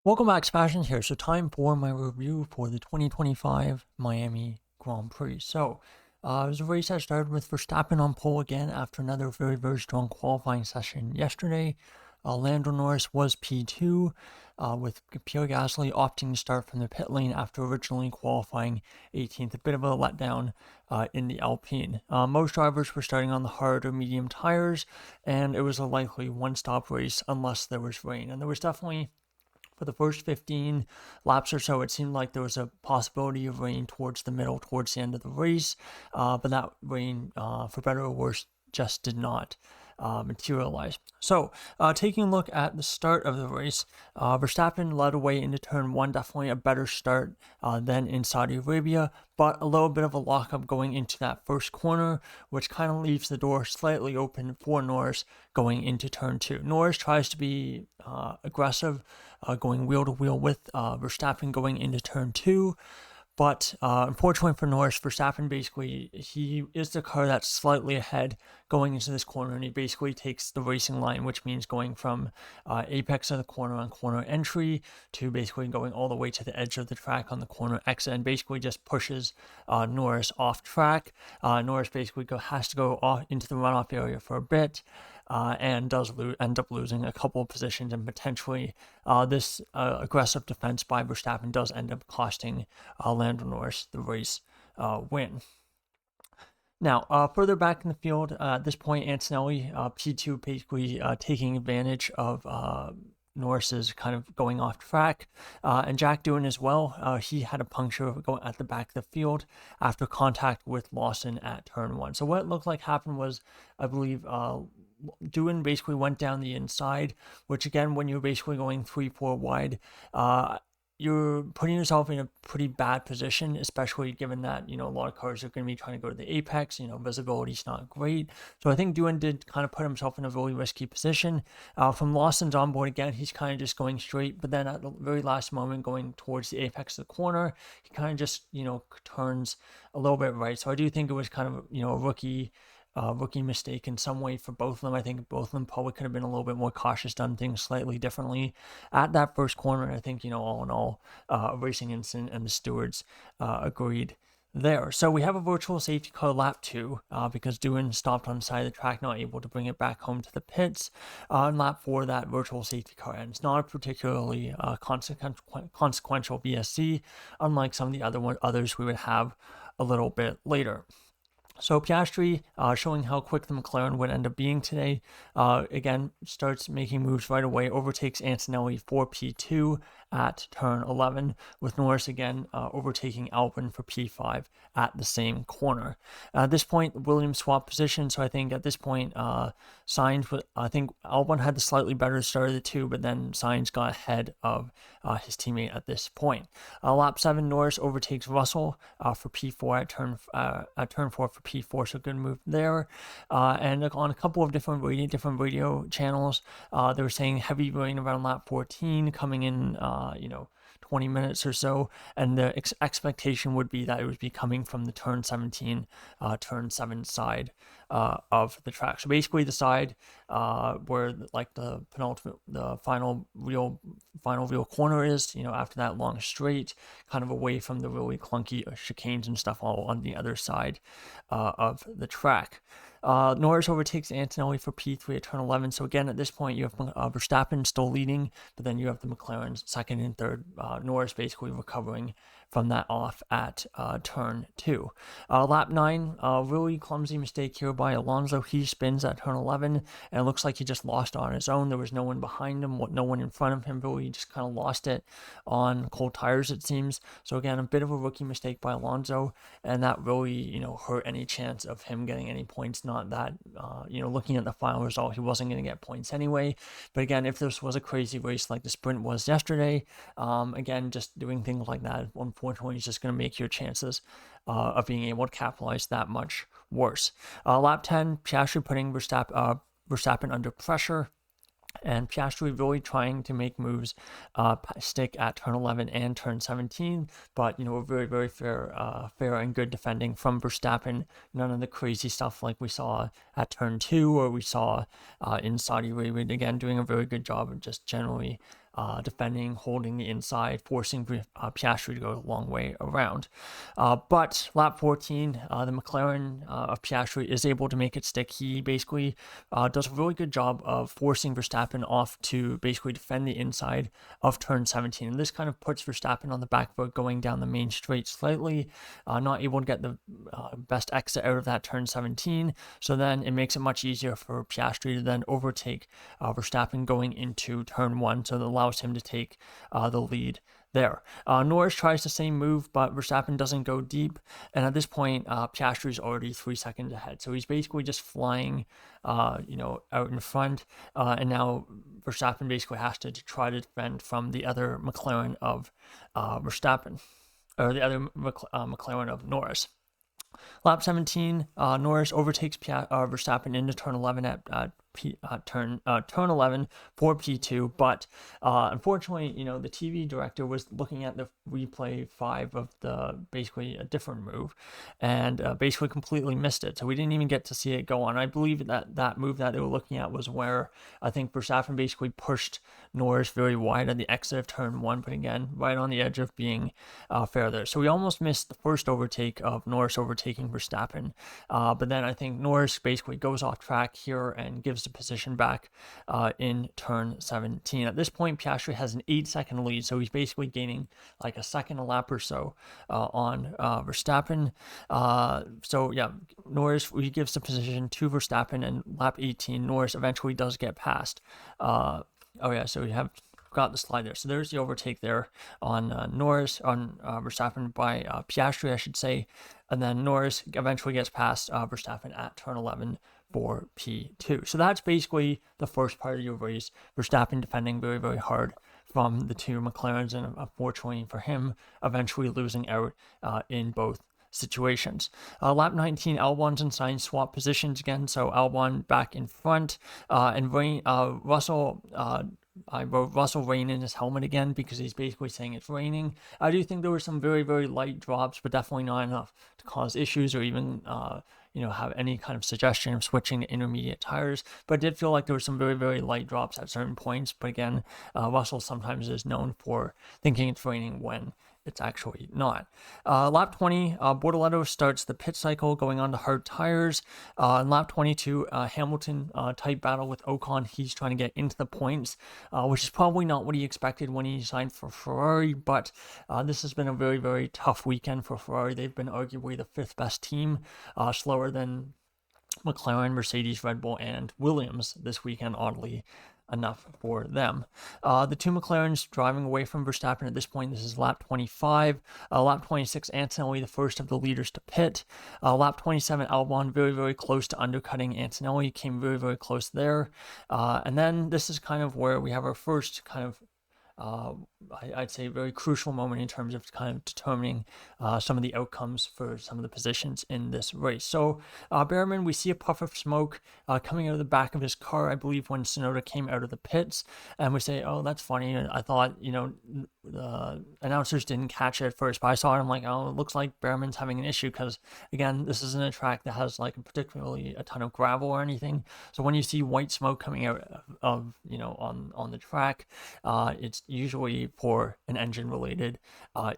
Welcome back, Sebastian here. So time for my review for the 2025 Miami Grand Prix. It was a race that started with Verstappen on pole again after another very, very strong qualifying session yesterday. Lando Norris was P2, with Pierre Gasly opting to start from the pit lane after originally qualifying 18th. A bit of a letdown in the Alpine. Most drivers were starting on the hard or medium tires, and it was a likely one-stop race unless there was rain. And there was definitely, for the first 15 laps or so, it seemed like there was a possibility of rain towards the middle, towards the end of the race, but that rain, for better or worse, just did not materialize. Taking a look at the start of the race, Verstappen led away into turn one, definitely a better start than in Saudi Arabia, but a little bit of a lockup going into that first corner, which kind of leaves the door slightly open for Norris going into turn two. Norris tries to be aggressive, going wheel to wheel with Verstappen going into turn two. But unfortunately for Norris, Verstappen basically, he is the car that's slightly ahead going into this corner, and he basically takes the racing line, which means going from apex of the corner on corner entry to basically going all the way to the edge of the track on the corner exit, and basically just pushes Norris off track. Norris basically has to go off into the runoff area for a bit. And does end up losing a couple of positions, and potentially this aggressive defense by Verstappen does end up costing Lando Norris the race win. Now, further back in the field, at this point, Antonelli, P2, basically taking advantage of Norris is kind of going off track, and Jack Doohan as well. He had a puncture going at the back of the field after contact with Lawson at turn one. So what it looked like happened was, I believe, Doohan basically went down the inside, which again, when you're basically going 3-4 wide, you're putting yourself in a pretty bad position, especially given that, a lot of cars are going to be trying to go to the apex. Visibility's not great. So I think Doohan did kind of put himself in a really risky position. From Lawson's onboard, again, he's kind of just going straight, but then at the very last moment, going towards the apex of the corner, he kind of just, turns a little bit right. So I do think it was kind of, a rookie mistake in some way for both of them. I think both of them probably could have been a little bit more cautious, done things slightly differently at that first corner. And I think, all in all, a racing incident, and the stewards agreed there. So we have a virtual safety car lap 2 because Doohan stopped on the side of the track, not able to bring it back home to the pits. On lap 4, that virtual safety car ends. Not a particularly consequential VSC, unlike some of the others we would have a little bit later. So Piastri, showing how quick the McLaren would end up being today, again, starts making moves right away, overtakes Antonelli for P2 at turn 11, with Norris again overtaking Albon for P5 at the same corner. At this point, Williams swapped position, so I think at this point, Sainz, I think Albon had the slightly better start of the two, but then Sainz got ahead of his teammate at this point. Lap 7, Norris overtakes Russell for P4 at turn 4 for P4, so good move there. And on a couple of different radio channels, they were saying heavy rain around lap 14 coming in, 20 minutes or so, and the expectation would be that it would be coming from the turn 17, turn 7 side of the track. So basically the side where like the final real corner is, after that long straight, kind of away from the really clunky chicanes and stuff all on the other side of the track. Norris overtakes Antonelli for P3 at turn 11. So again, at this point, you have Verstappen still leading, but then you have the McLarens second and third. Norris basically recovering from that off at turn 2. Lap 9, really clumsy mistake here by Alonso. He spins at turn 11, and it looks like he just lost on his own. There was no one behind him, no one in front of him. Really, he just kind of lost it on cold tires, it seems. So again, a bit of a rookie mistake by Alonso, and that really, hurt any chance of him getting any points. Not that, looking at the final result, he wasn't going to get points anyway. But again, if this was a crazy race like the sprint was yesterday, again, just doing things like that, unfortunately, is just going to make your chances of being able to capitalize that much worse. Lap 10, Piastri putting Verstappen under pressure, and Piastri really trying to make moves stick at turn 11 and turn 17, but very, very fair and good defending from Verstappen. None of the crazy stuff like we saw at turn 2 or we saw in Saudi Arabia. Again, doing a very good job of just generally defending, holding the inside, forcing Piastri to go a long way around. But lap 14, the McLaren of Piastri is able to make it stick. He basically does a really good job of forcing Verstappen off to basically defend the inside of turn 17. And this kind of puts Verstappen on the back foot going down the main straight slightly, not able to get the best exit out of that turn 17. So then it makes it much easier for Piastri to then overtake Verstappen going into turn 1. So that allows him to take the lead there. Norris tries the same move, but Verstappen doesn't go deep. And at this point, Piastri is already 3 seconds ahead. So he's basically just flying, out in front. And now Verstappen basically has to try to defend from the other McLaren of Verstappen, or the other McLaren of Norris. Lap 17, Norris overtakes Verstappen into turn 11 at turn 11 for P2, but unfortunately, the TV director was looking at the replay 5 of basically a different move, and basically completely missed it. So we didn't even get to see it go on. I believe that move that they were looking at was where I think Verstappen basically pushed Norris very wide at the exit of turn 1, but again, right on the edge of being fair there. So we almost missed the first overtake of Norris overtaking Verstappen, but then I think Norris basically goes off track here and gives the position back in turn 17. At this point, Piastri has an 8-second lead, so he's basically gaining like a second a lap or so on Verstappen. So yeah, Norris gives the position to Verstappen, and lap 18, Norris eventually does get past. So we have got the slide there. So there's the overtake there on Verstappen by Piastri, I should say. And then Norris eventually gets past Verstappen at turn 11 for P2. So that's basically the first part of your race. Verstappen defending very, very hard from the two McLarens, and unfortunately for him, eventually losing out in both situations. Lap 19, Albon's and Sainz swap positions again. So Albon back in front, and Russell. I wrote Russell rain in his helmet again because he's basically saying it's raining. I do think there were some very, very light drops, but definitely not enough to cause issues or even have any kind of suggestion of switching to intermediate tires. But I did feel like there were some very, very light drops at certain points. But again, Russell sometimes is known for thinking it's raining when it's actually not. Lap 20, Bortoleto starts the pit cycle going on to hard tires. In lap 22, Hamilton tight battle with Ocon. He's trying to get into the points, which is probably not what he expected when he signed for Ferrari, but this has been a very, very tough weekend for Ferrari. They've been arguably the 5th best team, slower than McLaren, Mercedes, Red Bull, and Williams this weekend, oddly enough for them. The two McLarens driving away from Verstappen at this point. This is lap 25. Lap 26, Antonelli, the first of the leaders to pit. Lap 27, Albon very, very close to undercutting Antonelli, came very, very close there. And then this is kind of where we have our first kind of I'd say very crucial moment in terms of kind of determining some of the outcomes for some of the positions in this race. So Behrman, we see a puff of smoke coming out of the back of his car, I believe, when Tsunoda came out of the pits, and we say, oh, that's funny. And I thought, the announcers didn't catch it at first, but I saw it, I'm like, oh, it looks like Behrman's having an issue, because again, this isn't a track that has like particularly a ton of gravel or anything. So when you see white smoke coming out of on the track, it's usually for an engine related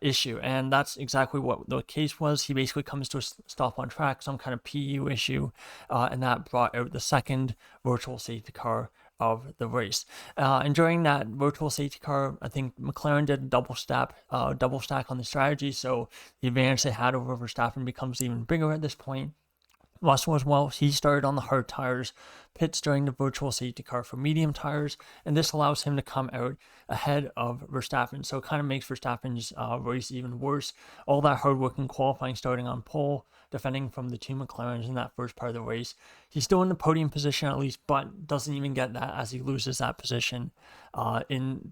issue, and that's exactly what the case was. He basically comes to a stop on track, some kind of PU issue, and that brought out the second virtual safety car of the race. And during that virtual safety car, I think McLaren did a double stack on the strategy, so the advantage they had over Verstappen becomes even bigger at this point. Russell as well, he started on the hard tires, pits during the virtual safety car for medium tires, and this allows him to come out ahead of Verstappen. So it kind of makes Verstappen's race even worse. All that hard work in qualifying, starting on pole, defending from the two McLarens in that first part of the race. He's still in the podium position at least, but doesn't even get that as he loses that position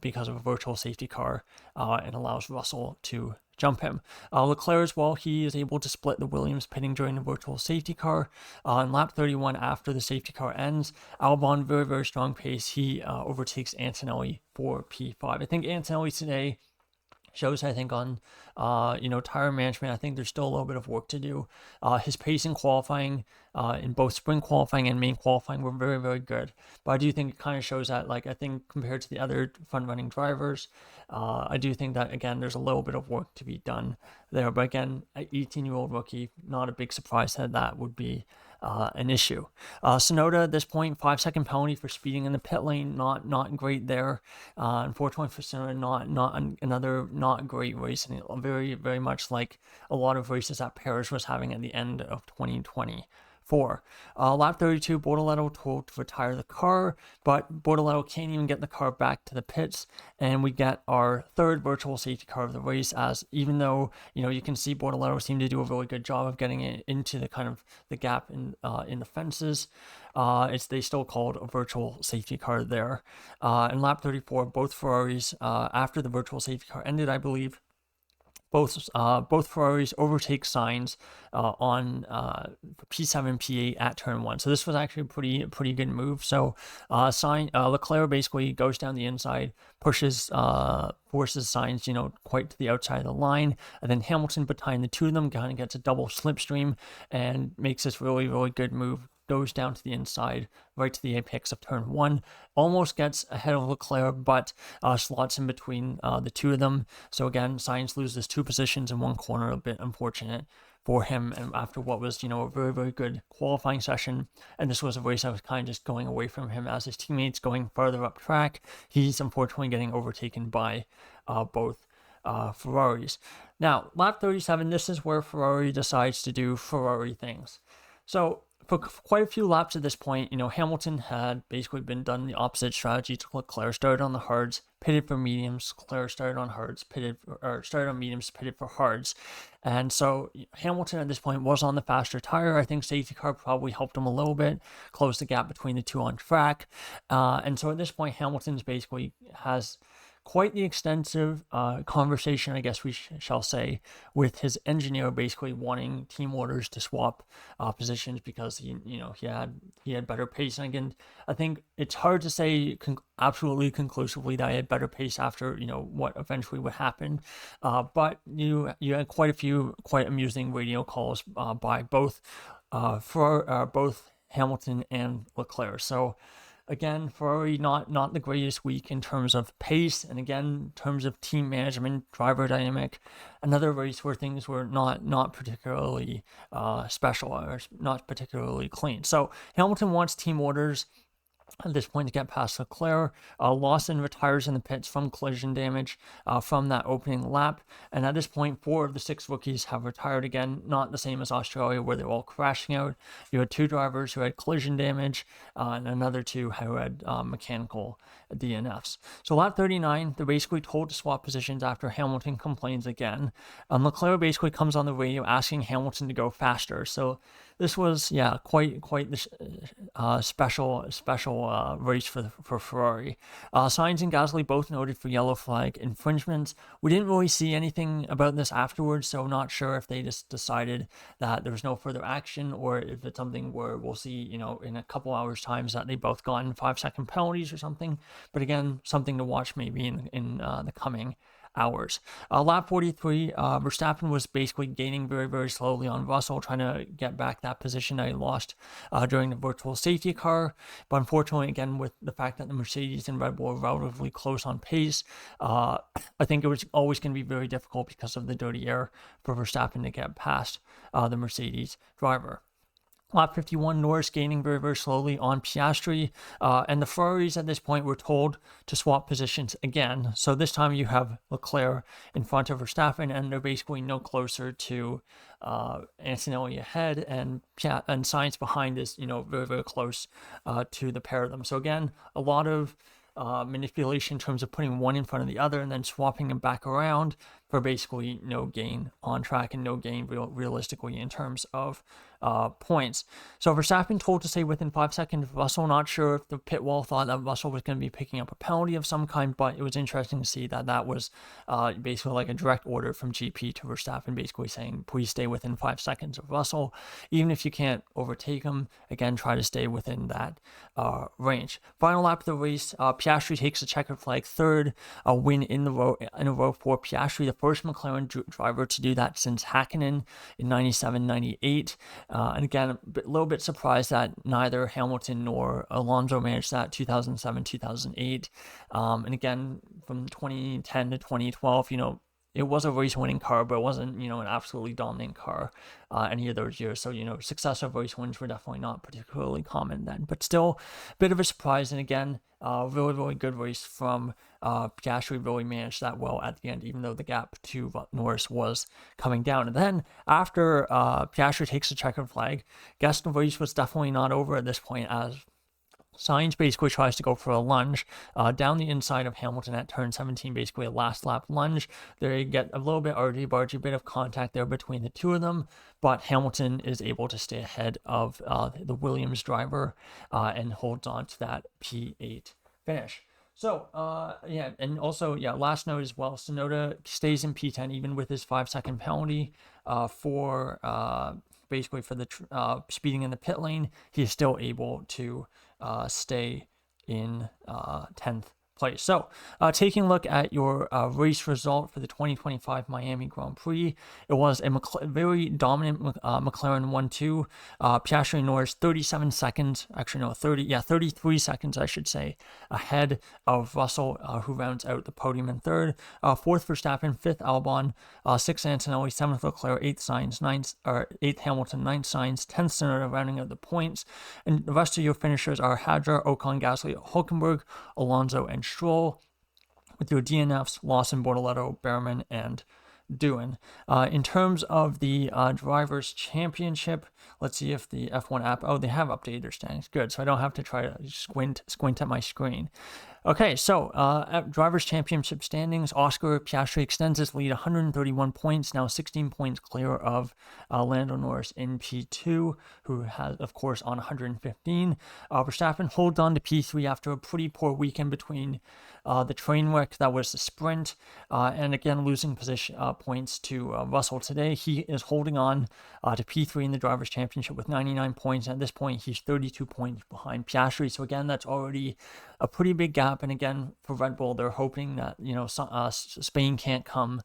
because of a virtual safety car, and allows Russell to jump him. Leclerc as well, he is able to split the Williams pitting during the virtual safety car. In lap 31, after the safety car ends, Albon, very, very strong pace. He overtakes Antonelli for P5. I think Antonelli today shows, I think, on tire management. I think there's still a little bit of work to do. His pace in qualifying, in both sprint qualifying and main qualifying, were very, very good. But I do think it kind of shows that, like, I think compared to the other front running drivers, I do think that, again, there's a little bit of work to be done there. But again, an 18-year-old rookie, not a big surprise that would be an issue. Sonoda at this point, 5-second penalty for speeding in the pit lane, not great there. Unfortunately for Sonoda, another not great race, and very, very much like a lot of races that Paris was having at the end of 2024. Lap 32, Bortoleto told to retire the car, but Bortoleto can't even get the car back to the pits, and we get our third virtual safety car of the race, as even though, you can see Bortoleto seemed to do a really good job of getting it into the kind of the gap in the fences, they still called a virtual safety car there. In lap 34, both Ferraris, after the virtual safety car ended, I believe, both Ferraris overtake Sainz on P7, P8 at turn 1. So this was actually a pretty good move. So Leclerc basically goes down the inside, forces Sainz, quite to the outside of the line, and then Hamilton behind the two of them kind of gets a double slipstream and makes this really, really good move. Goes down to the inside, right to the apex of turn 1, almost gets ahead of Leclerc, but slots in between the two of them. So again, Sainz loses 2 positions in one corner, a bit unfortunate for him, and after what was, a very, very good qualifying session. And this was a race that was kind of just going away from him as his teammates going further up track. He's unfortunately getting overtaken by both Ferraris. Now, lap 37, this is where Ferrari decides to do Ferrari things. So for quite a few laps at this point, Hamilton had basically been done the opposite strategy to Leclerc. Started on the hards, pitted for mediums. Leclerc started on hards, started on mediums, pitted for hards. And so Hamilton at this point was on the faster tire. I think safety car probably helped him a little bit, close the gap between the two on track. And so at this point, Hamilton's basically has quite the extensive conversation, I guess we shall say, with his engineer, basically wanting team orders to swap positions because he had better pace. And again, I think it's hard to say absolutely conclusively that he had better pace after what eventually would happen. But you had quite a few quite amusing radio calls by both Hamilton and Leclerc. So again, Ferrari not the greatest week in terms of pace, and again, in terms of team management, driver dynamic. Another race where things were not particularly special or not particularly clean. So Hamilton wants team orders at this point to get past Leclerc. Lawson retires in the pits from collision damage from that opening lap. And at this point, 4 of the 6 rookies have retired again, not the same as Australia where they're all crashing out. You had 2 drivers who had collision damage and another 2 who had mechanical DNFs. So lap 39, they're basically told to swap positions after Hamilton complains again. Leclerc basically comes on the radio asking Hamilton to go faster. So this was, quite the special race for Ferrari. Sainz and Gasly both noted for yellow flag infringements. We didn't really see anything about this afterwards, so I'm not sure if they just decided that there was no further action, or if it's something where we'll see, in a couple hours' time that they both gotten 5-second penalties or something. But again, something to watch maybe in the coming hours. Lap 43, Verstappen was basically gaining very, very slowly on Russell, trying to get back that position that he lost during the virtual safety car. But unfortunately, again, with the fact that the Mercedes and Red Bull are relatively close on pace, I think it was always going to be very difficult because of the dirty air for Verstappen to get past the Mercedes driver. Lap 51, Norris gaining very, very slowly on Piastri, and the Ferraris at this point were told to swap positions again. So this time you have Leclerc in front of Verstappen, and they're basically no closer to Antonelli ahead, and Sainz behind is, very, very close to the pair of them. So again, a lot of manipulation in terms of putting one in front of the other and then swapping them back around. for basically no gain on track and no gain realistically in terms of points. So Verstappen told to stay within 5 seconds of Russell. Not sure if the pit wall thought that Russell was going to be picking up a penalty of some kind, but it was interesting to see that that was basically like a direct order from GP to Verstappen, basically saying, please stay within 5 seconds of Russell. Even if you can't overtake him, again, try to stay within that range. Final lap of the race, Piastri takes a checkered flag, third win in a row for Piastri, the first McLaren driver to do that since Hakkinen in 97-98. And again, a little bit surprised that neither Hamilton nor Alonso managed that 2007-2008. And again, from 2010 to 2012, it was a race-winning car, but it wasn't, an absolutely dominant car any of those years. So, successive race wins were definitely not particularly common then. But still, a bit of a surprise. And again, really, really good race from Piastri. Really managed that well at the end, even though the gap to Norris was coming down. And then after Piastri takes the checkered flag, guess the race was definitely not over at this point, as Sainz basically tries to go for a lunge down the inside of Hamilton at turn 17, basically a last lap lunge. They get a little bit argy-bargy, bit of contact there between the two of them, but Hamilton is able to stay ahead of the Williams driver and holds on to that P8 finish. So, and also, last note as well, Tsunoda stays in P10 even with his 5-second penalty for basically for the speeding in the pit lane. He is still able to stay in 10th place. So, taking a look at your race result for the 2025 Miami Grand Prix, it was a very dominant McLaren 1-2. Piastri and Norris 37 seconds, 33 seconds, I should say, ahead of Russell, who rounds out the podium in third. Fourth Verstappen, fifth Albon, sixth Antonelli, seventh Leclerc, eighth Sainz, eighth Hamilton, ninth Sainz, 10th Tsunoda, rounding out the points. And the rest of your finishers are Hadjar, Ocon, Gasly, Hülkenberg, Alonso, and Stroll, with your DNFs, Lawson, Bortoletto, Behrman, and Doohan. In terms of the Drivers' Championship, let's see if the F1 app, they have updated their standings. Good, so I don't have to try to squint at my screen. Okay, so at Drivers' Championship standings, Oscar Piastri extends his lead 131 points, now 16 points clear of Lando Norris in P2, who has, of course, on 115. Verstappen holds on to P3 after a pretty poor weekend between the train wreck that was the sprint, and again losing position points to Russell today. He is holding on to P3 in the Drivers' Championship with 99 points. At this point, he's 32 points behind Piastri. So again, that's already a pretty big gap. And again, for Red Bull, they're hoping that Spain can't come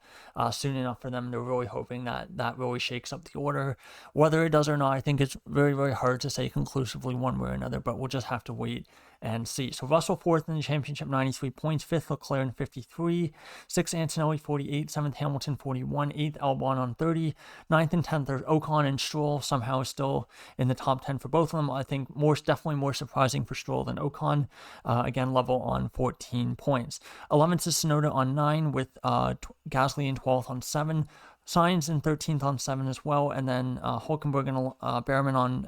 soon enough for them. They're really hoping that that really shakes up the order. Whether it does or not, I think it's very, very hard to say conclusively one way or another. But we'll just have to wait and see. So Russell fourth in the championship, 93 points. Fifth Leclerc, 53. Sixth Antonelli, 48. Seventh Hamilton, 41. Eighth Albon on 30. Ninth and 10th are Ocon and Stroll, somehow still in the top 10 for both of them. I think definitely more surprising for Stroll than Ocon. Again, level on 14 points. 11th is Tsunoda on 9, with Gasly in 12th on 7. Sainz in 13th on 7 as well, and then Hülkenberg and Behrman on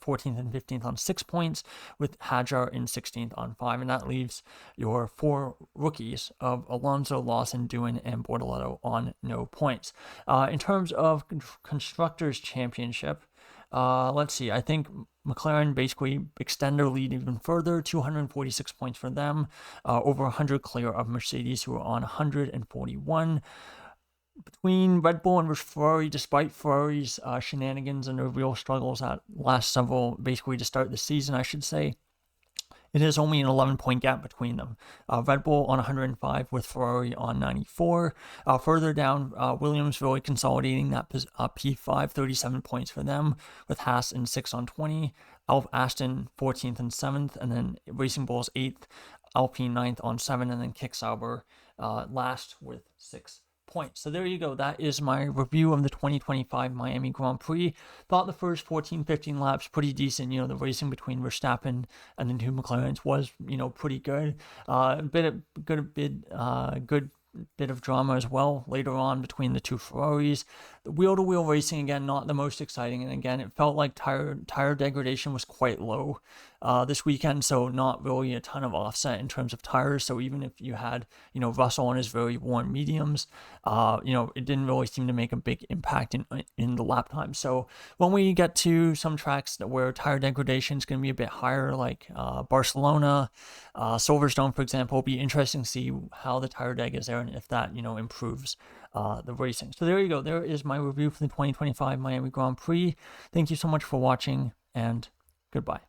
14th and 15th on 6 points, with Hadjar in 16th on 5, and that leaves your 4 rookies of Alonso, Lawson, Doohan, and Bortoletto on no points. In terms of Constructors' Championship, let's see, I think McLaren basically extend their lead even further, 246 points for them, over 100 clear of Mercedes, who are on 141. Between Red Bull and Ferrari, despite Ferrari's shenanigans and their real struggles that last basically to start the season, I should say, it is only an 11-point gap between them. Red Bull on 105 with Ferrari on 94. Further down, Williams really consolidating that P5, 37 points for them, with Haas in 6 on 20. Aston 14th and 7th, and then Racing Bulls 8th, Alpine 9th on 7, and then Kick Sauber last with 6 points. So there you go. That is my review of the 2025 Miami Grand Prix. Thought the first 14-15 laps pretty decent. The racing between Verstappen and the two McLarens was, pretty good. Good bit of drama as well later on between the two Ferraris. The wheel-to-wheel racing, again, not the most exciting. And again, it felt like tire degradation was quite low this weekend, so not really a ton of offset in terms of tires. So even if you had, Russell on his very worn mediums, it didn't really seem to make a big impact in the lap time. So when we get to some tracks where tire degradation is going to be a bit higher, like Barcelona, Silverstone, for example, it'll be interesting to see how the tire deg is there and if that, improves the racing. So there you go. There is my review for the 2025 Miami Grand Prix. Thank you so much for watching, and goodbye.